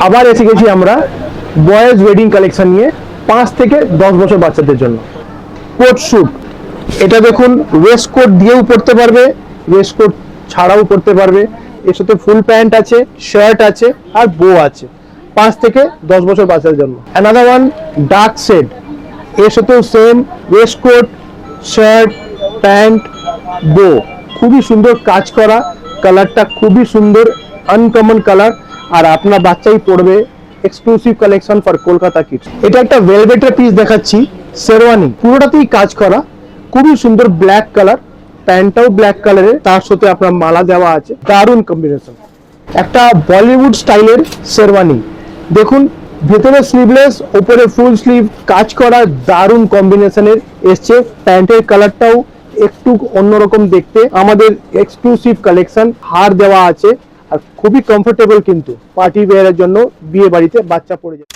আবার এসে গেছি আমরা বয়েজ ওয়েডিং কালেকশন নিয়ে 5 থেকে 10 বছর বাচ্চাদের জন্য। কোট স্যুট, এটা দেখুন ওয়েস্ট কোট দিয়েও পরতে পারবে, ওয়েস্ট কোট ছাড়াও পরতে পারবে। এর সাথে ফুল প্যান্ট আছে, শার্ট আছে আর বো আছে। 5 থেকে 10 বছর বাচ্চাদের জন্য। অ্যানাদার ওয়ান ডার্ক শেড, এর সাথেও same waistcoat, shirt, pant, bow, খুবই সুন্দর কাজ করা, কালারটা খুবই সুন্দর, আনকমন কালার। আর আপনার বাচ্চাই পড়বে, exclusive collection for Kolkata kids. এটা একটা ভেলভেটের পিস দেখাচ্ছি, শেরওয়ানি, পুরোটাতেই কাজ করা, খুবই সুন্দর ব্ল্যাক কালার, প্যান্টটাও ব্ল্যাক কালারের, তার সাথে আপনার মালা দেওয়া আছে, দারুণ কম্বিনেশন। একটা বলিউড স্টাইলের শেরওয়ানি, দেখুন ভেতরে স্লিভলেস, উপরে ফুল স্লিভ, কাজ করা, দারুণ কম্বিনেশনের এসছে। প্যান্টের কালারটাও একটু অন্যরকম দেখতে, আমাদের এক্সক্লুসিভ কালেকশন, হার দেওয়া আছে আর খুবই কমফোর্টেবল, কিন্তু পার্টি ওয়্যারের জন্য বিয়ে বাড়িতে বাচ্চা পড়ে যায়।